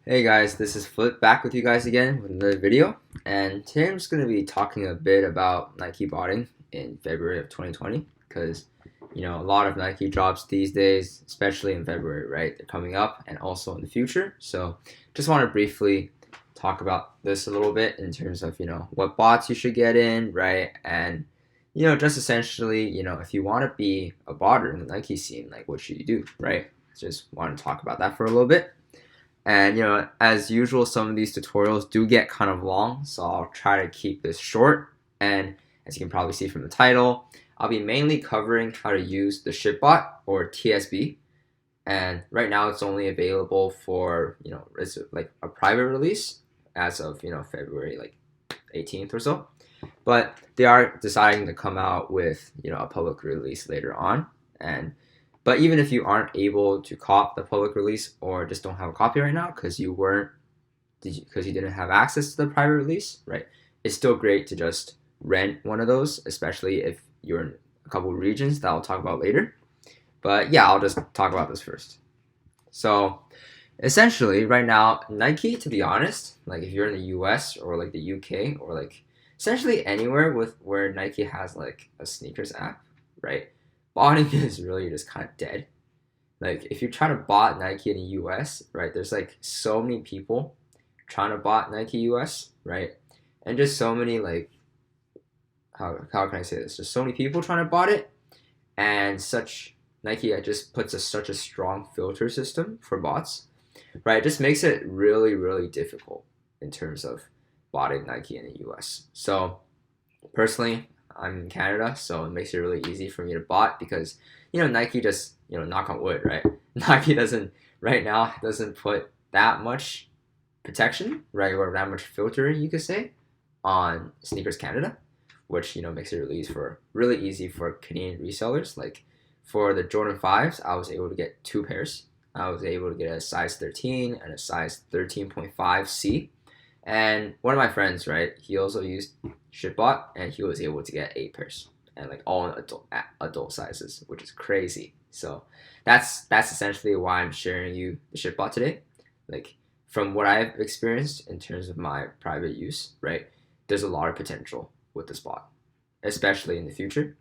Hey guys, this is Flip back with you guys again with another video, and today I'm just going to be talking a bit about Nike botting in February of 2020 because a lot of Nike drops these days, especially in February, right? They're coming up and also in the future. So just want to briefly talk about this a little bit in terms of what bots you should get in, right? And just essentially, if you want to be a botter in the Nike scene, like what should you do, right? Just want to talk about that for a little bit. And as usual, some of these tutorials do get kind of long, so I'll try to keep this short. And as you can probably see from the title, I'll be mainly covering how to use the shipbot or TSB. And right now it's only available for, it's like a private release as of, February like 18th or so. But they are deciding to come out with, a public release later on. But even if you aren't able to cop the public release or just don't have a copy right now because you didn't have access to the private release, right? It's still great to just rent one of those, especially if you're in a couple of regions that I'll talk about later. But yeah, I'll just talk about this first. So essentially, right now, Nike, to be honest, like if you're in the US or like the UK or like essentially anywhere with where Nike has like a sneakers app, right? Botting is really just kind of dead. Like if you try to bot Nike in the US, right, there's like so many people trying to bot Nike US, right? And just so many like how can I say this? Just so many people trying to bot it, and such Nike just puts such a strong filter system for bots, right? It just makes it really, really difficult in terms of botting Nike in the US. So personally, I'm in Canada, so it makes it really easy for me to bot because Nike just knock on wood, right? Nike doesn't right now doesn't put that much protection, right, or that much filtering you could say on Sneakers Canada, which makes it really easy for Canadian resellers. Like for the Jordan 5s, I was able to get two pairs. I was able to get a size 13 and a size 13.5C. And one of my friends, right, he also used Shipbot, and he was able to get 8 pairs, and like all in adult sizes, which is crazy. So that's essentially why I'm sharing you the Shipbot today. Like from what I've experienced in terms of my private use, right, there's a lot of potential with this bot, especially in the future.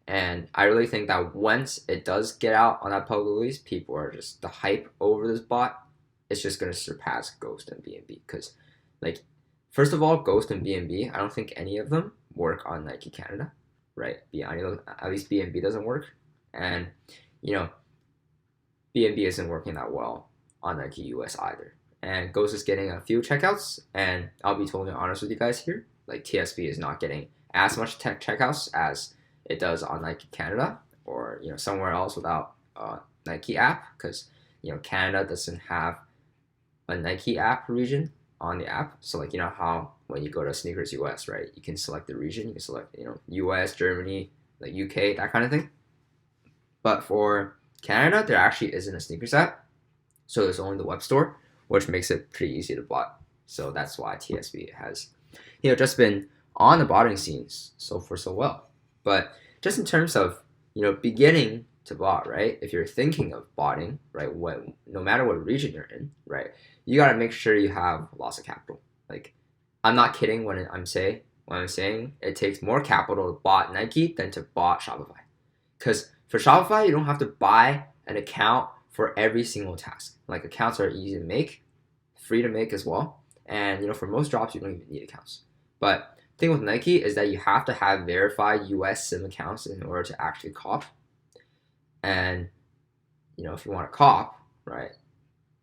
And I really think that once it does get out on that public release, people are just the hype over this bot. It's just gonna surpass Ghost and BNB because like, first of all, Ghost and BNB, I don't think any of them work on Nike Canada, right? At least BNB doesn't work, and BNB isn't working that well on Nike US either. And Ghost is getting a few checkouts, and I'll be totally honest with you guys here. Like TSB is not getting as much tech checkouts as it does on Nike Canada or somewhere else without a Nike app because Canada doesn't have a Nike app region on the app. So like how when you go to Sneakers US, right, you can select the region, you can select US, Germany, like UK, that kind of thing. But for Canada, there actually isn't a sneakers app, so there's only the web store, which makes it pretty easy to bot. So that's why TSB has just been on the botting scenes so well. But just in terms of beginning to bot, right, if you're thinking of botting, right, no matter what region you're in, right, you got to make sure you have lots of capital. Like I'm not kidding when I'm saying it takes more capital to bot Nike than to bot Shopify, because for Shopify you don't have to buy an account for every single task. Like accounts are easy to make, free to make as well, and for most drops you don't even need accounts. But the thing with Nike is that you have to have verified US SIM accounts in order to actually cop. And if you want to cop, right,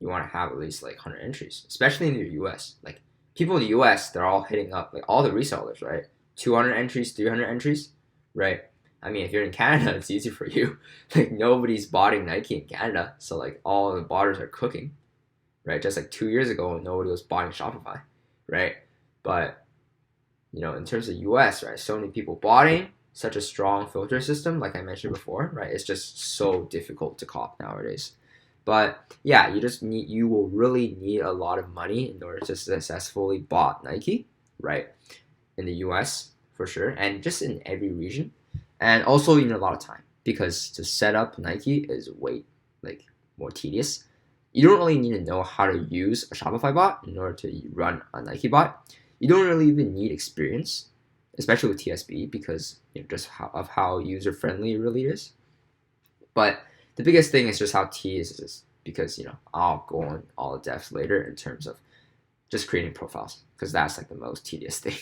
you want to have at least like 100 entries, especially in the US. Like people in the US, they're all hitting up like all the resellers, right? 200 entries, 300 entries, right? I mean, if you're in Canada, it's easy for you. Like nobody's botting Nike in Canada, so like all the botters are cooking, right? Just like 2 years ago, nobody was botting Shopify, right? But in terms of US, right, so many people botting, such a strong filter system, like I mentioned before, right? It's just so difficult to cop nowadays. But yeah, you will really need a lot of money in order to successfully bot Nike, right? In the US for sure, and just in every region. And also you need a lot of time because to set up Nike is way like more tedious you don't really need to know how to use a Shopify bot in order to run a Nike bot. You don't really even need experience, especially with TSB, because just how user friendly it really is. But the biggest thing is just how tedious it is, because I'll go on all the depths later in terms of just creating profiles, because that's like the most tedious thing.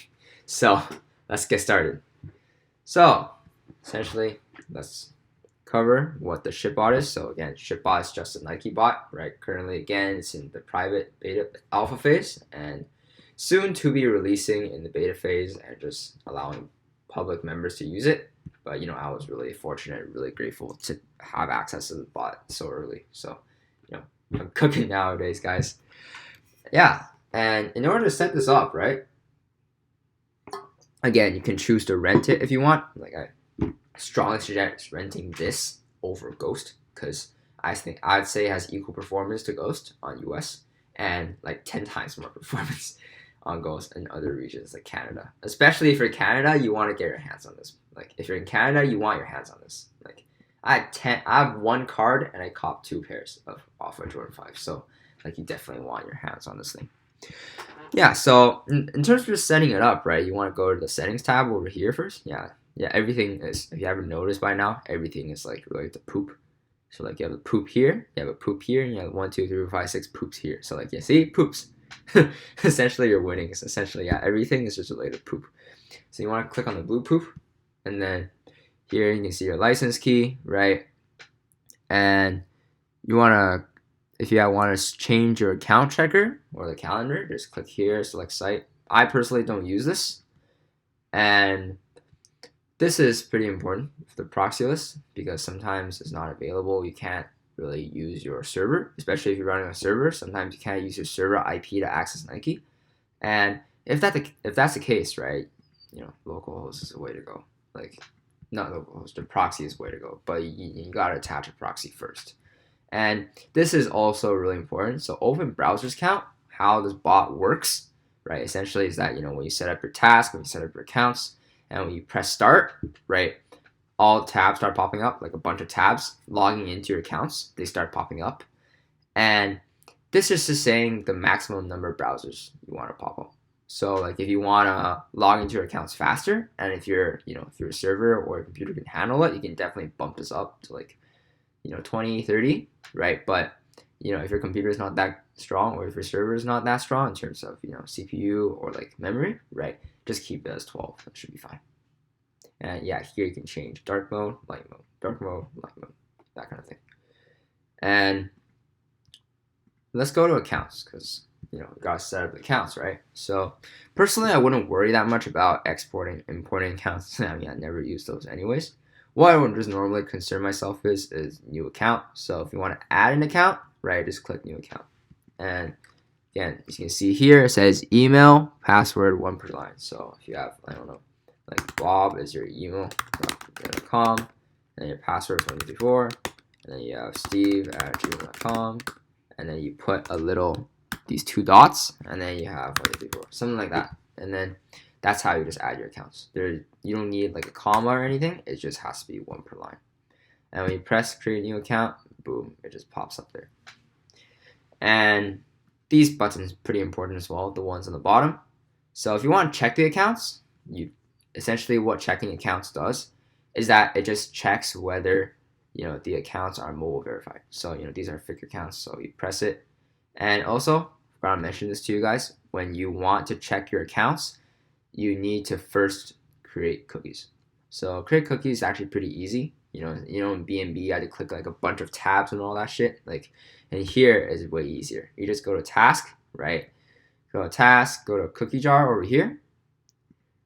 So let's get started. So essentially, let's cover what the ShipBot is. So again, ShipBot is just a Nike bot, right? Currently, again, it's in the private beta alpha phase, and soon to be releasing in the beta phase and just allowing public members to use it. But I was really fortunate, really grateful to have access to the bot so early. So I'm cooking nowadays, guys. Yeah, and in order to set this up, right? Again, you can choose to rent it if you want. Like, I strongly suggest renting this over Ghost, because I'd say it has equal performance to Ghost on US and like 10 times more performance on Ghost in other regions like Canada. Especially if you're Canada, you want to get your hands on this. Like, if you're in Canada, you want your hands on this. Like, I have one card and I copped 2 pairs of Off-White Jordan 5. So like, you definitely want your hands on this thing. Yeah, so in terms of just setting it up, right, you want to go to the settings tab over here first. Yeah, everything is, if you haven't noticed by now, everything is like really the poop. So like, you have a poop here, you have a poop here, and you have 1, 2, 3, 4, 5, 6 poops here. So like, see, poops. Essentially, you're winning. It's essentially, everything is just related to poop. So you want to click on the blue poop, and then here you can see your license key, right? And you want to, if you want to change your account checker or the calendar, just click here, select site. I personally don't use this. And this is pretty important for the proxy list, because sometimes it's not available. You can't really use your server, especially if you're running a server. Sometimes you can't use your server IP to access Nike. And if that's the case, right, localhost is the way to go. Like, not localhost, the proxy is the way to go. But you got to attach a proxy first. And this is also really important. So open browsers count, how this bot works, right? Essentially is that, when you set up your task, when you set up your accounts, and when you press start, right, all tabs start popping up, like a bunch of tabs logging into your accounts, they start popping up. And this is just saying the maximum number of browsers you want to pop up. So like, if you want to log into your accounts faster, and if you're, if you're a server or a computer can handle it, you can definitely bump this up to like, 20, 30, right? But, if your computer is not that strong, or if your server is not that strong in terms of, CPU or like memory, right? Just keep it as 12. That should be fine. And yeah, here you can change dark mode, light mode, dark mode, light mode, that kind of thing. And let's go to accounts, because, we got to set up accounts, right? So personally, I wouldn't worry that much about exporting, importing accounts. I mean, I never use those anyways. What I would just normally concern myself is new account. So if you want to add an account, right, just click new account. And again, as you can see here, it says email, password, 1 per line. So if you have, I don't know, like Bob is your email.com, and then your password is 124, and then you have steve@gmail.com, and then you put these 2 dots, and then you have 124, something like that. And then that's how you just add your accounts. You don't need like a comma or anything. It just has to be 1 per line. And when you press create new account, boom, it just pops up there. And these buttons are pretty important as well, the ones on the bottom. So if you want to check the accounts, essentially what checking accounts does is that it just checks whether the accounts are mobile verified. So these are fake accounts, so you press it. And also, I forgot to mention this to you guys, when you want to check your accounts, you need to first create cookies. So create cookies is actually pretty easy. In BNB, you had to click like a bunch of tabs and all that shit. And here is way easier. You just go to task, right? Go to task, go to cookie jar over here.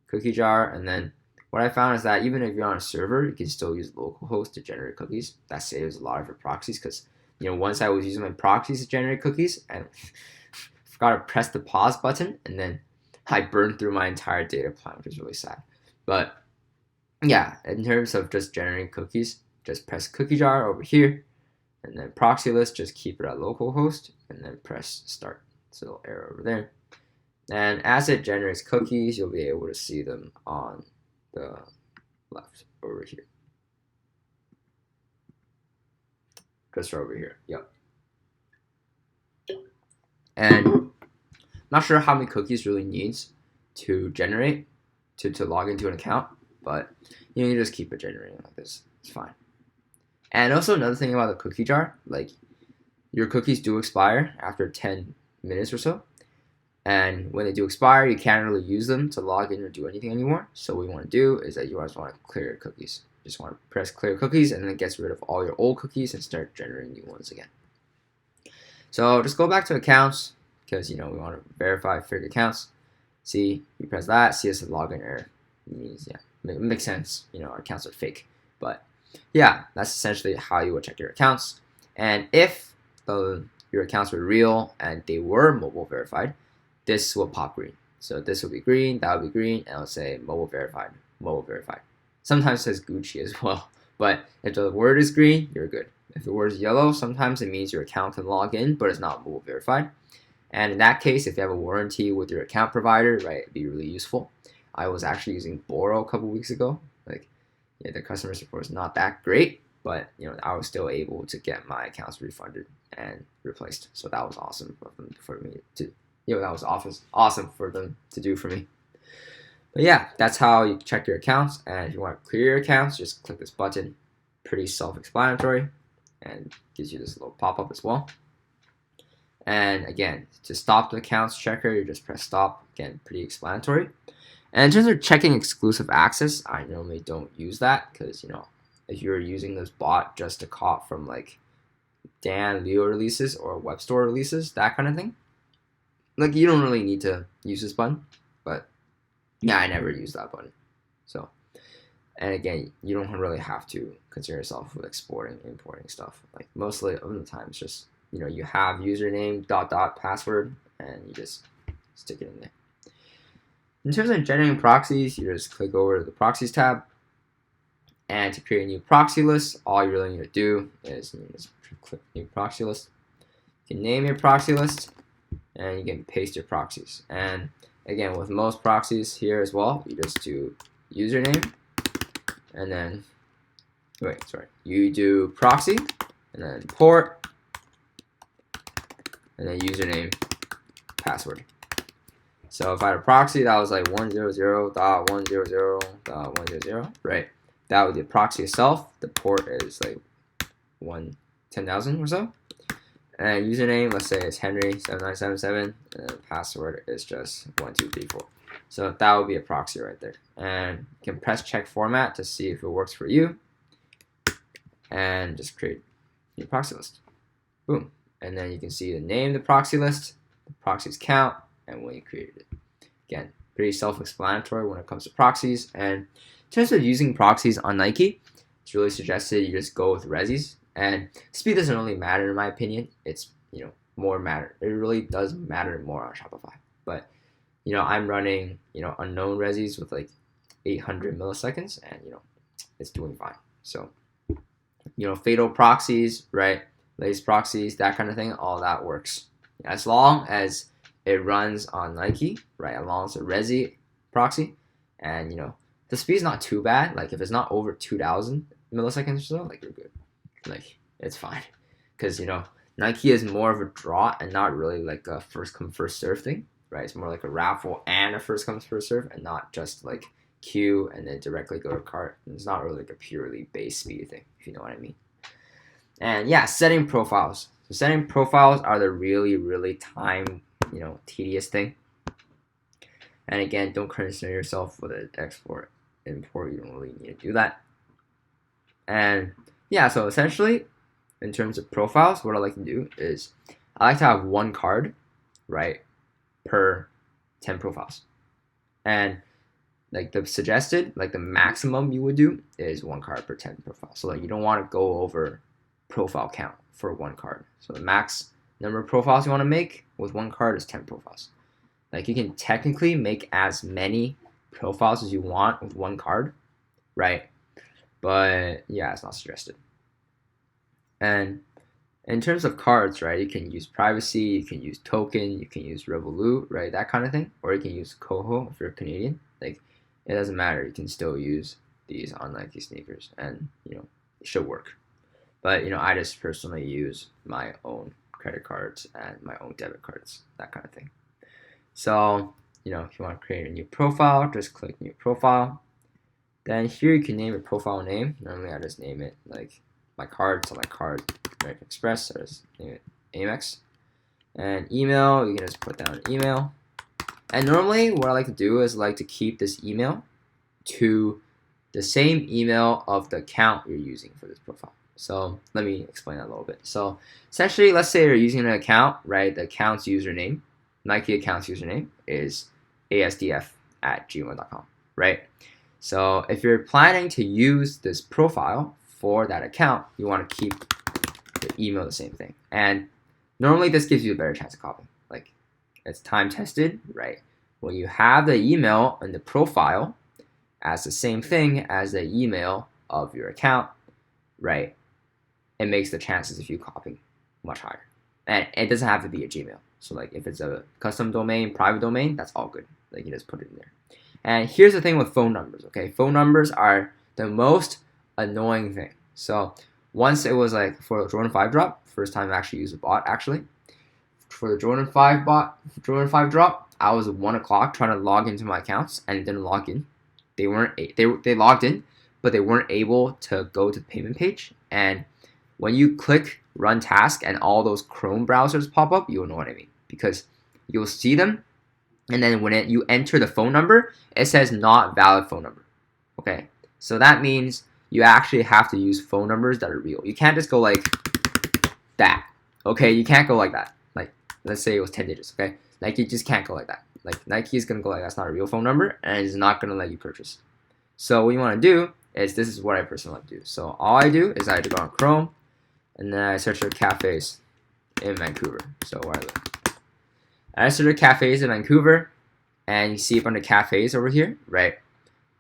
Cookie jar, and then what I found is that even if you're on a server, you can still use localhost to generate cookies. That saves a lot of your proxies, because once I was using my proxies to generate cookies, and forgot to press the pause button, and then I burned through my entire data plan, which is really sad. But yeah, in terms of just generating cookies, just press cookie jar over here, and then proxy list, just keep it at localhost, and then press start. So little arrow over there. And as it generates cookies, you'll be able to see them on the left over here. Just over here, yep. And I'm not sure how many cookies really needs to generate to log into an account, but you just keep it generating like this. It's fine. And also another thing about the cookie jar, like your cookies do expire after 10 minutes or so. And when they do expire, you can't really use them to log in or do anything anymore. So what you want to do is that you just want to clear your cookies. You just want to press clear cookies, and then it gets rid of all your old cookies and start generating new ones again. So just go back to accounts, because we want to verify fake accounts. See, you press that, see it's a login error. It means, it makes sense. Our accounts are fake. But yeah, that's essentially how you would check your accounts. And if your accounts were real and they were mobile verified, this will pop green. So this will be green, that will be green, and it'll say mobile verified, mobile verified. Sometimes it says Gucci as well. But if the word is green, you're good. If the word is yellow, sometimes it means your account can log in, but it's not mobile verified. And in that case, if you have a warranty with your account provider, right, it'd be really useful. I was actually using Boro a couple weeks ago. The customer support is not that great, but I was still able to get my accounts refunded and replaced. So that was awesome for me to, that was awesome for them to do for me. But yeah, that's how you check your accounts. And if you want to clear your accounts, just click this button. Pretty self-explanatory, and gives you this little pop-up as well. And again, to stop the accounts checker, you just press stop. Again, pretty explanatory. And in terms of checking exclusive access, I normally don't use that because, if you're using this bot just to cop from like Dan Leo releases or web store releases, that kind of thing, you don't really need to use this button. But yeah, I never use that button. So, and again, you don't really have to concern yourself with exporting, importing stuff. Mostly of the time, it's just, you have username, password, and you just stick it in there. In terms of generating proxies, you just click over to the Proxies tab. And to create a new proxy list, all you really need to do is just click New Proxy List. You can name your proxy list, and you can paste your proxies. And again, with most proxies here as well, you just do username, and then, you do proxy, and then port, and then username, password. So if I had a proxy that was like 100.100.100, right? That would be the proxy itself. The port is like 10,000 or so. And username, let's say it's Henry7977, and then password is just 1234. So that would be a proxy right there. And you can press check format to see if it works for you. And just create your proxy list. Boom. And then you can see the name of the proxy list, the proxies count, and when you created it. Again, pretty self-explanatory when it comes to proxies. And in terms of using proxies on Nike, it's really suggested you just go with Resis. And speed doesn't really matter in my opinion. It's more matter. It really does matter more on Shopify. But I'm running unknown Resis with like 800 milliseconds, and it's doing fine. So fatal proxies, right? Lace proxies, that kind of thing, all that works as long as it runs on Nike, right, along with a Resi proxy, and the speed's not too bad. If it's not over 2,000 milliseconds or so, you're good. It's fine, because Nike is more of a draw and not really like a first come first serve thing, right? It's more like a raffle and a first come first serve, and not just like queue and then directly go to cart. It's not really like a purely base speed thing, if you know what I mean. And yeah, setting profiles. So setting profiles are the really time tedious thing. And again, don't concern yourself with an export import. You don't really need to do that. And yeah, so essentially, in terms of profiles, what I like to do is I like to have one card, right, per 10 profiles. And the suggested, the maximum you would do is one card per 10 profiles. So you don't want to go over profile count for one card. So the max number of profiles you want to make with one card is 10 profiles. You can technically make as many profiles as you want with one card, right? But yeah, it's not suggested. And in terms of cards, right, you can use privacy, you can use token, you can use Revolut, right, that kind of thing, or you can use Coho if you're Canadian. It doesn't matter. You can still use these on Nike sneakers, and it should work. But I just personally use my own credit cards and my own debit cards, that kind of thing. So, if you want to create a new profile, just click new profile. Then here you can name your profile name. Normally I just name it like my card, so my card American Express, so I just name it Amex. And email, you can just put down email. And normally what I like to do is like to keep this email to the same email of the account you're using for this profile. So let me explain that a little bit. So essentially, let's say you're using an account, right? The account's username, Nike account's username is asdf@gmail.com, right? So if you're planning to use this profile for that account, you want to keep the email the same thing. And normally this gives you a better chance of copying. Like, it's time tested, right? When you have the email and the profile as the same thing as the email of your account, right, it makes the chances of you copying much higher. And it doesn't have to be a Gmail. So like if it's a custom domain, private domain, that's all good. Like you just put it in there. And here's the thing with phone numbers, okay? Phone numbers are the most annoying thing. So once it was like for the Jordan 5 drop, first time I actually used a bot actually. For the Jordan 5 drop, I was at 1 o'clock trying to log into my accounts and it didn't log in. They logged in, but they weren't able to go to the payment page. And when you click run task and all those Chrome browsers pop up, you'll know what I mean, because you'll see them, and then when you enter the phone number, it says not valid phone number. Okay, so that means you actually have to use phone numbers that are real. You can't just go like that. Okay, you can't go like that. Like let's say it was 10 digits. Okay, like you just can't go like that. Like Nike is gonna go like that's not a real phone number, and it's not gonna let you purchase. So what you want to do is, this is what I personally like to do. So all I do is I go on Chrome, and then I search for cafes in Vancouver. So where I live. And I search for cafes in Vancouver, and you see up under cafes over here, right?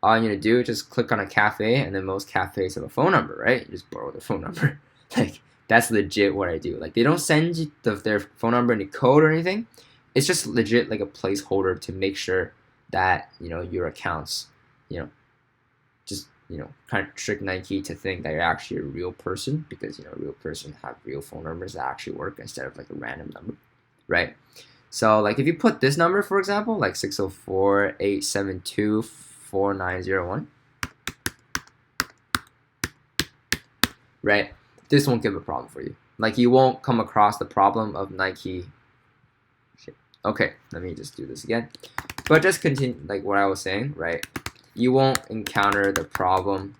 All you need to do is just click on a cafe, and then most cafes have a phone number, right? You just borrow their phone number. Like that's legit what I do. Like they don't send you their phone number in a code or anything. It's just legit like a placeholder to make sure that your accounts, just kind of trick Nike to think that you're actually a real person, because a real person have real phone numbers that actually work instead of like a random number, right? So like if you put this number, for example, like 604-872-4901, right? This won't give a problem for you. Like you won't come across the problem of Nike. Okay, let me just do this again. But just continue, like what I was saying, right? You won't encounter the problem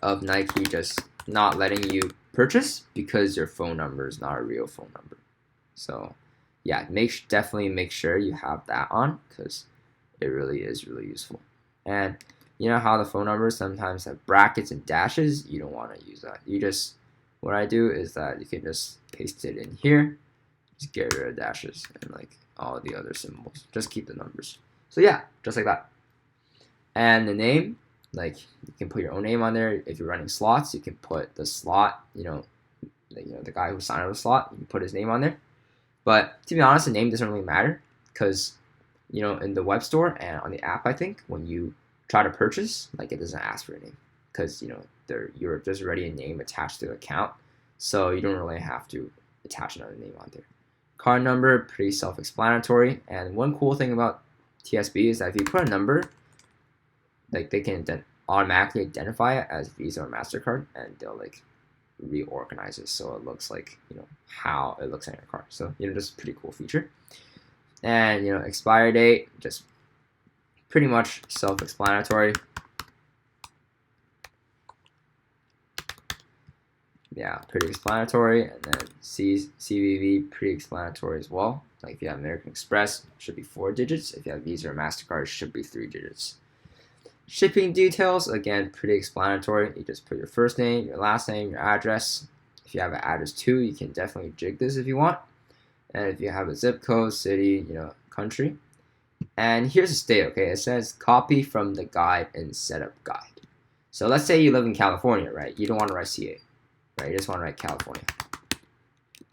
of Nike just not letting you purchase because your phone number is not a real phone number. So yeah, definitely make sure you have that on, because it really is really useful. And you know how the phone numbers sometimes have brackets and dashes? You don't want to use that. What I do is that you can just paste it in here. Just get rid of dashes and like all the other symbols. Just keep the numbers. So yeah, just like that. And the name, like you can put your own name on there. If you're running slots, you can put the slot, the guy who signed up the slot, you can put his name on there. But to be honest, the name doesn't really matter, because in the web store and on the app, I think when you try to purchase, like it doesn't ask for a name, because there's already a name attached to the account, so you don't really have to attach another name on there. Card number, pretty self-explanatory. And one cool thing about TSB is that if you put a number, like they can automatically identify it as Visa or MasterCard, and they'll like reorganize it so it looks like how it looks on your card. So just a pretty cool feature. And expiry date, just pretty much self-explanatory. Yeah, pretty explanatory. And then CVV, pretty explanatory as well. Like if you have American Express, it should be 4 digits. If you have Visa or MasterCard, it should be 3 digits. Shipping details, again, pretty explanatory. You just put your first name, your last name, your address. If you have an address too, you can definitely jig this if you want. And if you have a zip code, city, country. And here's the state, okay? It says copy from the guide and setup guide. So let's say you live in California, right? You don't want to write CA, right? You just want to write California.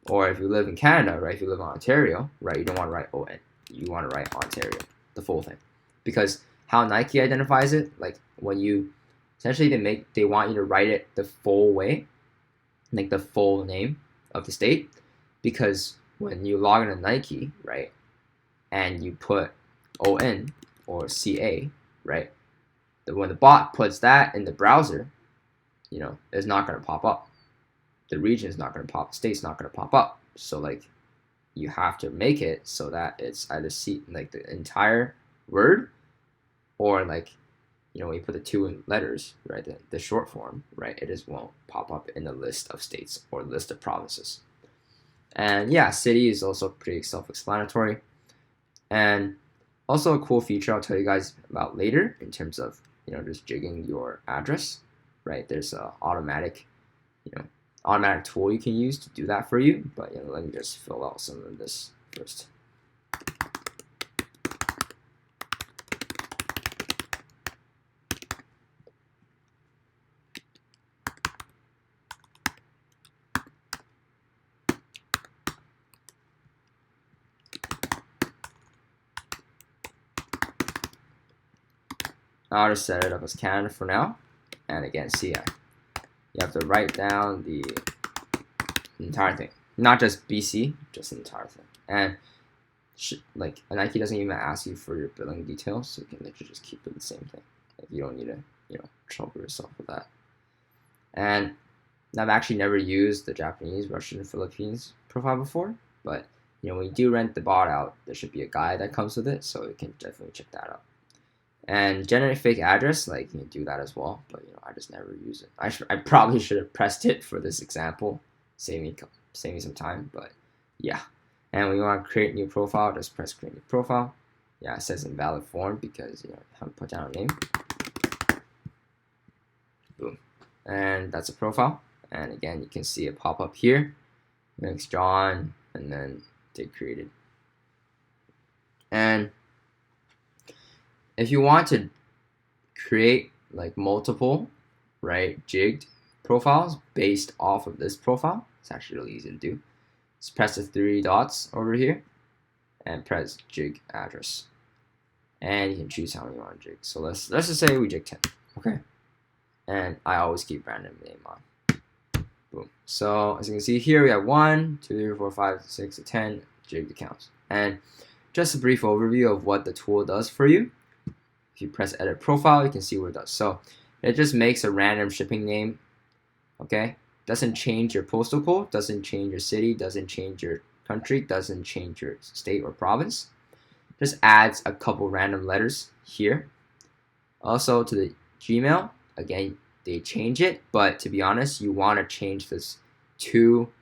Or if you live in Canada, right? If you live in Ontario, right? You don't want to write ON. You want to write Ontario, the full thing. Because how Nike identifies it, like when you, essentially they want you to write it the full way, like the full name of the state, because when you log into Nike, right, and you put ON or CA, right, when the bot puts that in the browser, it's not going to pop up. The region is not going to pop, state's not going to pop up. So like you have to make it so that it's either like the entire word, or like when you put the two letters, right, the short form, right, it just won't pop up in the list of states or list of provinces. And yeah, city is also pretty self-explanatory. And also a cool feature I'll tell you guys about later in terms of just jigging your address, right? There's a automatic tool you can use to do that for you. But let me just fill out some of this first. I'll just set it up as Canada for now. And again, see, you have to write down the entire thing, not just BC, just the entire thing. And like Nike doesn't even ask you for your billing details, so you can literally just keep it the same thing. Like you don't need to trouble yourself with that. And I've actually never used the Japanese, Russian, Philippines profile before, but when you do rent the bot out, there should be a guide that comes with it, so you can definitely check that out. And generate fake address, like you can do that as well, but I just never use it. I probably should have pressed it for this example, save me some time, but yeah. And when you want to create a new profile, just press create new profile. Yeah, it says invalid form because I haven't put down a name. Boom, and that's a profile. And again, you can see it pop up here. Next John, and then they created. And if you want to create like multiple, right, jigged profiles based off of this profile, it's actually really easy to do. Just press the 3 dots over here and press jig address. And you can choose how many you want to jig. So let's just say we jig 10, okay? And I always keep random name on. Boom. So as you can see here, we have 1, 2, 3, 4, 5, 6, 10 jigged accounts. And just a brief overview of what the tool does for you. If you press edit profile, you can see what it does. So it just makes a random shipping name, okay? Doesn't change your postal code, doesn't change your city, doesn't change your country, doesn't change your state or province. Just adds a couple random letters here. Also to the Gmail, again, they change it, but to be honest, you want to change this to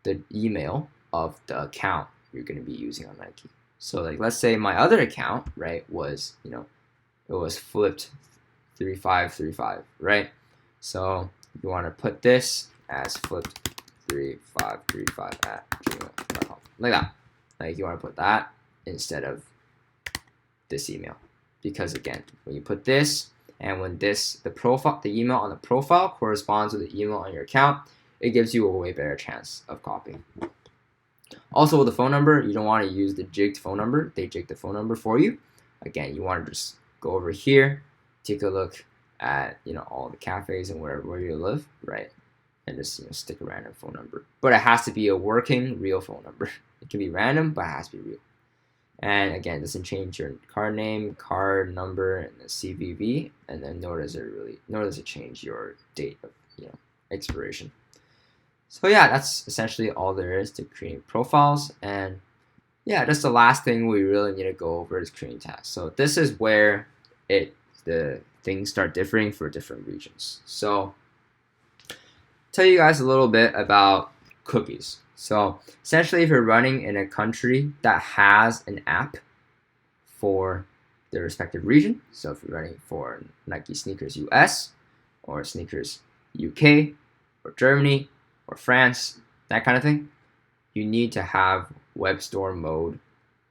the email of the account you're going to be using on Nike. So like let's say my other account, right, was, it was flipped 3535, right? So you want to put this as flipped 3535 at gmail.com, like that. Like you want to put that instead of this email, because again, when you put this and when the email on the profile corresponds with the email on your account, it gives you a way better chance of copying. Also with the phone number, you don't want to use the jigged phone number. They jig the phone number for you. Again, you want to just go over here, take a look at all the cafes and where you live, right? And just stick a random phone number. But it has to be a working real phone number. It can be random, but it has to be real. And again, it doesn't change your card name, card number, and the CVV, and then nor does it change your date of expiration. So yeah, that's essentially all there is to creating profiles. And yeah, just the last thing we really need to go over is creating tags. So this is where the things start differing for different regions. So tell you guys a little bit about cookies. So essentially, if you're running in a country that has an app for the respective region, so if you're running for Nike sneakers US or sneakers UK or Germany or France, that kind of thing, you need to have web store mode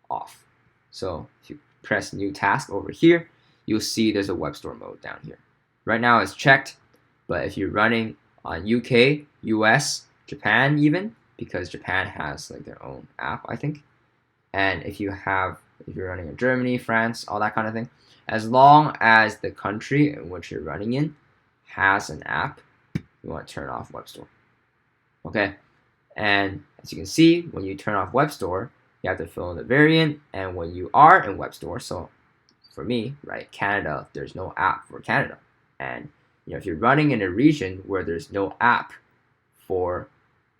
off. So if you press new task over here, you'll see there's a web store mode down here. Right now it's checked, but if you're running on UK, US, Japan even, because Japan has like their own app, I think. And if you're running in Germany, France, all that kind of thing, as long as the country in which you're running in has an app, you want to turn off web store. Okay, And as you can see, when you turn off Web Store, you have to fill in the variant. And when you are in Web Store, so for me, right, Canada, there's no app for Canada. And if you're running in a region where there's no app for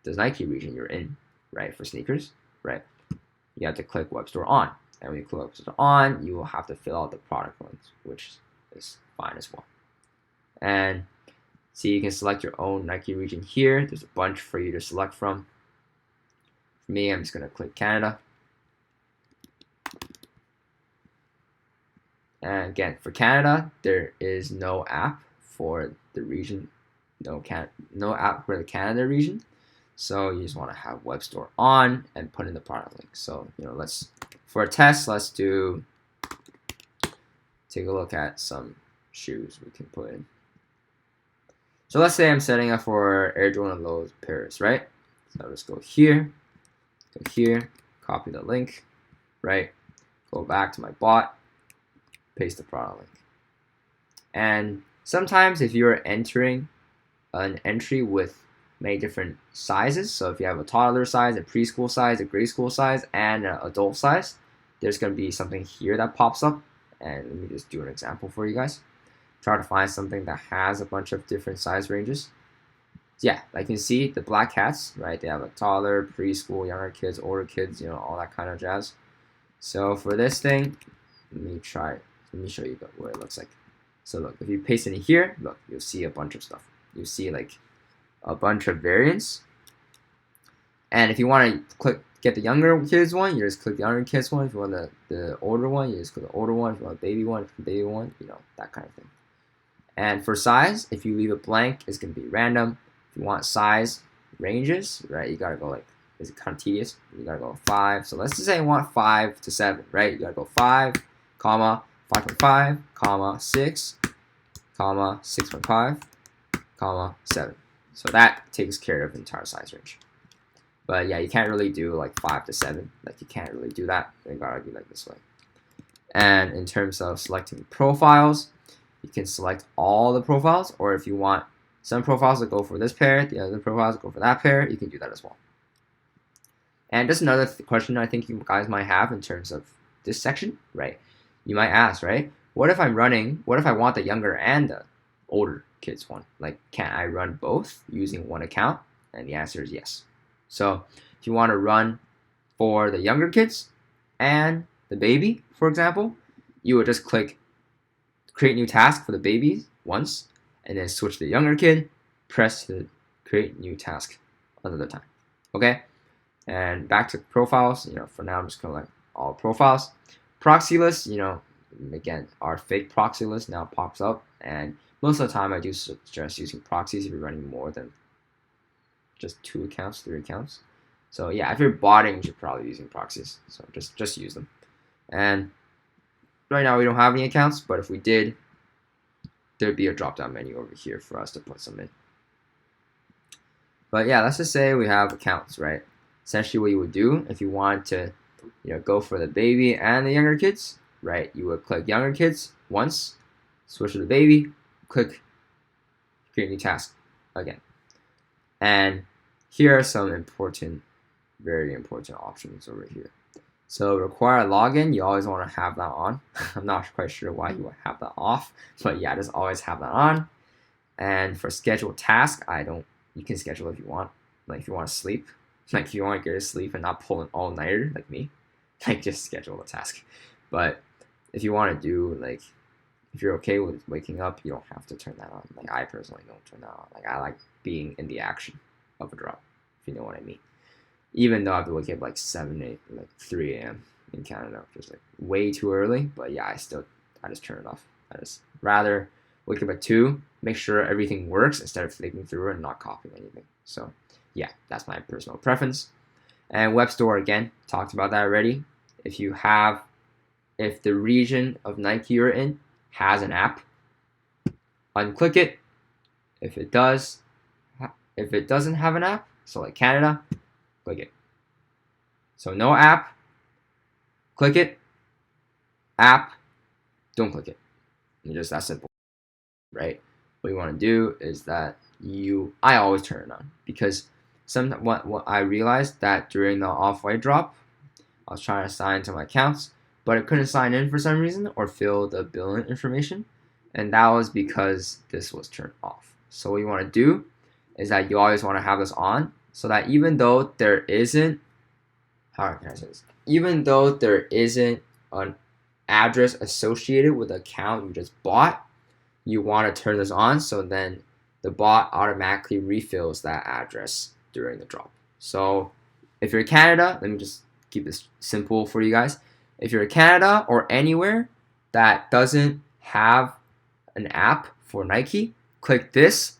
the Nike region you're in, right, for sneakers, right, you have to click Web Store on. And when you click Web Store on, you will have to fill out the product links, which is fine as well. And see, you can select your own Nike region here. There's a bunch for you to select from. For me, I'm just going to click Canada. And again, for Canada, there is no app for the region, no app for the Canada region. So you just want to have Web Store on and put in the product link. So for a test, let's take a look at some shoes we can put in. So let's say I'm setting up for Air Jordan Low pairs, right? So I'll just go here, copy the link, right? Go back to my bot, paste the product link. And sometimes if you're entering an entry with many different sizes, so if you have a toddler size, a preschool size, a grade school size, and an adult size, there's going to be something here that pops up. And let me just do an example for you guys. Try to find something that has a bunch of different size ranges. So yeah, like you can see, the black hats, right? They have a toddler, preschool, younger kids, older kids, all that kind of jazz. So for this thing, let me show you what it looks like. So look, if you paste it in here, look, you'll see a bunch of stuff. You'll see like a bunch of variants. And if you want to get the younger kids one, you just click the younger kids one. If you want the older one, you just click the older one. If you want the baby one, that kind of thing. And for size, if you leave it blank, it's going to be random. If you want size ranges, right, you got to go like, is it kind of tedious? You got to go 5. So let's just say you want 5 to 7, right? You got to go 5, comma, 5.5, comma, 6, comma, 6.5, comma, 7. So that takes care of the entire size range. But yeah, you can't really do like 5 to 7. Like you can't really do that. You gotta be like this way. And in terms of selecting profiles, you can select all the profiles, or if you want some profiles to go for this pair, the other profiles to go for that pair, you can do that as well. And just another question I think you guys might have in terms of this section, right? You might ask, right? What if I want the younger and the older kids one? Like, can I run both using one account? And the answer is yes. So if you want to run for the younger kids and the baby, for example, you would just click create new task for the baby once, and then switch to the younger kid, press the create new task another time. Okay? And back to profiles, for now I'm just going to like all profiles. Proxy list, again, our fake proxy list now pops up, and most of the time I do suggest using proxies if you're running more than just 2 accounts, 3 accounts. So yeah, if you're botting, you should probably be using proxies. So just use them. And right now we don't have any accounts, but if we did, there'd be a drop-down menu over here for us to put some in. But yeah, let's just say we have accounts, right? Essentially what you would do if you want to go for the baby and the younger kids, right? You would click younger kids once, switch to the baby, click create new task again. And here are some very important options over here. So require login, you always want to have that on. I'm not quite sure why you would have that off, but yeah, just always have that on. And for schedule task, you can schedule if you want. Like if you want to sleep, like if you want to go to sleep and not pull an all-nighter like me, like just schedule the task. But if you want to do like, if you're okay with waking up, you don't have to turn that on. Like I personally don't turn that on. Like I like being in the action of a drop, if you know what I mean. Even though I have to wake up like 3 a.m. in Canada, which is like way too early. But yeah, I just turn it off. I just rather wake up at 2, make sure everything works instead of flipping through and not copying anything. So yeah, that's my personal preference. And web store, again, talked about that already. If the region of Nike you're in has an app, unclick it. If it doesn't have an app, so like Canada, click it. So no app, click it. App, don't click it. It's just that simple, right? What you want to do is that I always turn it on, because what I realized that during the off-white drop, I was trying to sign to my accounts, but I couldn't sign in for some reason or fill the billing information, and that was because this was turned off. So what you want to do is that you always want to have this on, so that even though there isn't, how can I say this? Even though there isn't an address associated with the account you just bought, you want to turn this on, so then the bot automatically refills that address during the drop. So if you're in Canada, let me just keep this simple for you guys. If you're in Canada or anywhere that doesn't have an app for Nike, click this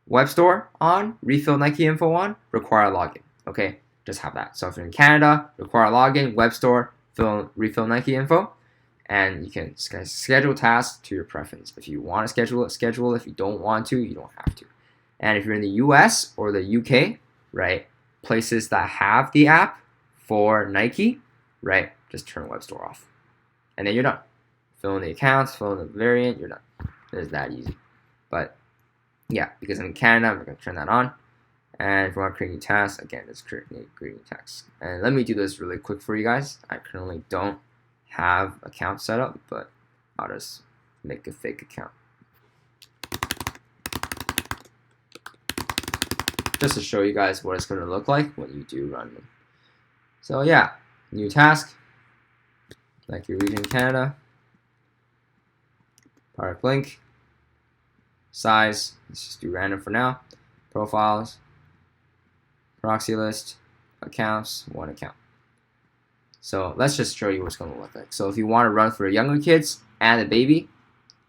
web store on, refill Nike info on, require login. Okay, just have that. So if you're in Canada, require login, web store, refill Nike info, and you can schedule tasks to your preference. If you want to schedule it, schedule. If you don't want to, you don't have to. And if you're in the US or the UK, right, places that have the app for Nike, right, just turn web store off. And then you're done. Fill in the accounts, fill in the variant, you're done. It's that easy. But yeah, because I'm in Canada, I'm going to turn that on. And if you want to create new tasks, again, just create new tasks. And let me do this really quick for you guys. I currently don't have account set up, but I'll just make a fake account. Just to show you guys what it's going to look like when you do run them. So yeah, new task, like your region Canada, product link, size, let's just do random for now, profiles, proxy list, accounts, one account. So let's just show you what it's going to look like. So if you want to run for younger kids and the baby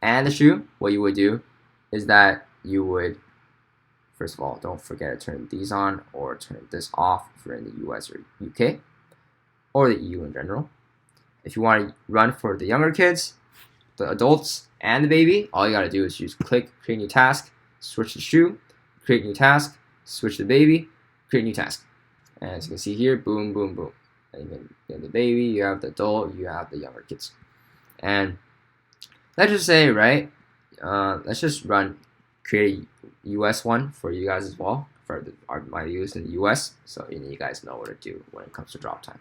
and the shoe, what you would do is that you would, first of all, don't forget to turn these on or turn this off if you're in the US or UK or the EU in general. If you want to run for the younger kids, the adults, and the baby, all you got to do is just click create new task, switch the shoe, create new task, switch the baby, create new task. And as you can see here, boom, boom, boom. And you have the baby, you have the adult, you have the younger kids. And let's just say, right, let's just create a US one for you guys as well, for my use in the US, so you guys know what to do when it comes to drop time.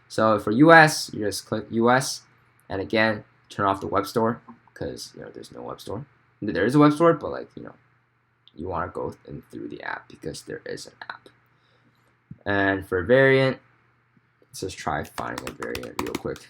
So for US, you just click US, and again, turn off the web store, because there's no web store. There is a web store, but you want to go in through the app because there is an app. And for variant, let's just try finding a variant real quick.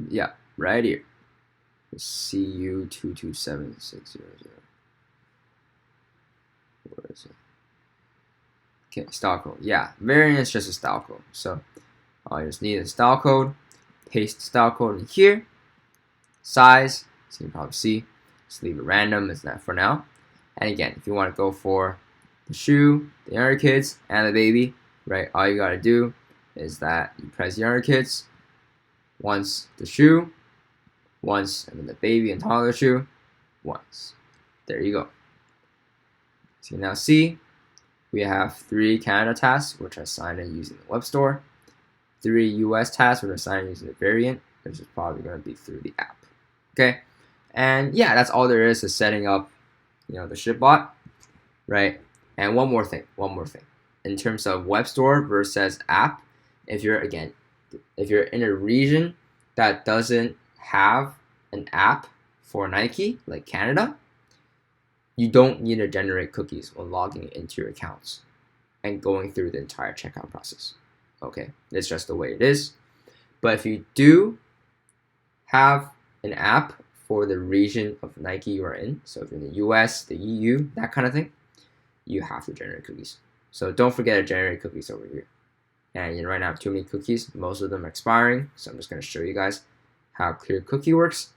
Yeah, right here. CU227600. Where is it? Okay, style code. Yeah, variant is just a style code. So I just need a style code. Paste the style code in here. Size, so you can probably see. Just leave it random. It's not for now. And again, if you want to go for the shoe, the younger kids, and the baby, right? All you gotta do is that you press younger kids once, the shoe once, and then the baby and toddler shoe once. There you go. So you now see we have 3 Canada tasks, which are signed in using the web store, 3 US tasks, which are signed in using the variant, which is probably going to be through the app. Okay, and yeah, that's all there is to setting up, the ShipBot, right? And one more thing, in terms of web store versus app, if you're in a region that doesn't have an app for Nike, like Canada, you don't need to generate cookies when logging into your accounts and going through the entire checkout process. Okay, it's just the way it is. But if you do have an app for the region of Nike you are in, so if you're in the US, the EU, that kind of thing, you have to generate cookies. So don't forget to generate cookies over here. And right now I have too many cookies. Most of them are expiring, so I'm just going to show you guys how clear cookie works.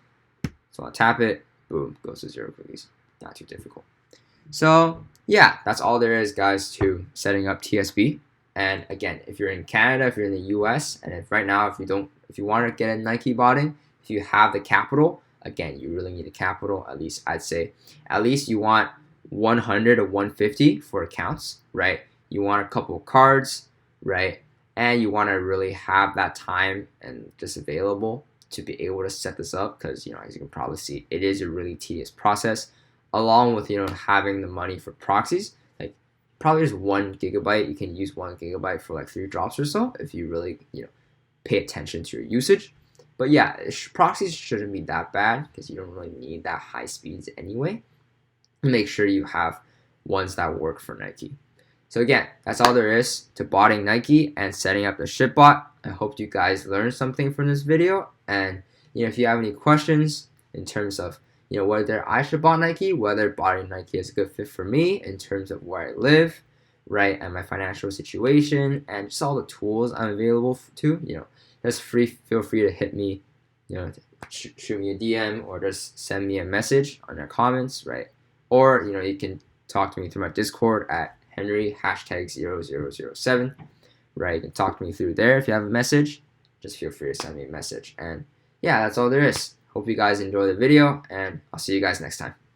So I'll tap it, boom, goes to 0 cookies. Not too difficult. So yeah, that's all there is, guys, to setting up TSB. And again, if you're in Canada, if you're in the US, and if right now if you don't if you want to get a Nike botting, if you have the capital, again, you really need the capital. At least I'd say, at least you want 100 or 150 for accounts, right? You want a couple of cards, right? And you want to really have that time and just available to be able to set this up, because as you can probably see, it is a really tedious process, along with having the money for proxies. Like probably just 1 gigabyte, you can use 1 gigabyte for like 3 drops or so if you really pay attention to your usage. But yeah, proxies shouldn't be that bad because you don't really need that high speeds anyway. Make sure you have ones that work for Nike. So again, that's all there is to botting Nike and setting up the ShipBot. I hope you guys learned something from this video. And if you have any questions in terms of whether I should bot Nike, whether botting Nike is a good fit for me in terms of where I live, right, and my financial situation, and just all the tools I'm available to, just feel free to hit me, shoot me a DM or just send me a message on your comments, right? Or you can talk to me through my Discord at Henry #0007, right? You can talk to me through there if you have a message. Just feel free to send me a message. And yeah, that's all there is. Hope you guys enjoy the video, and I'll see you guys next time.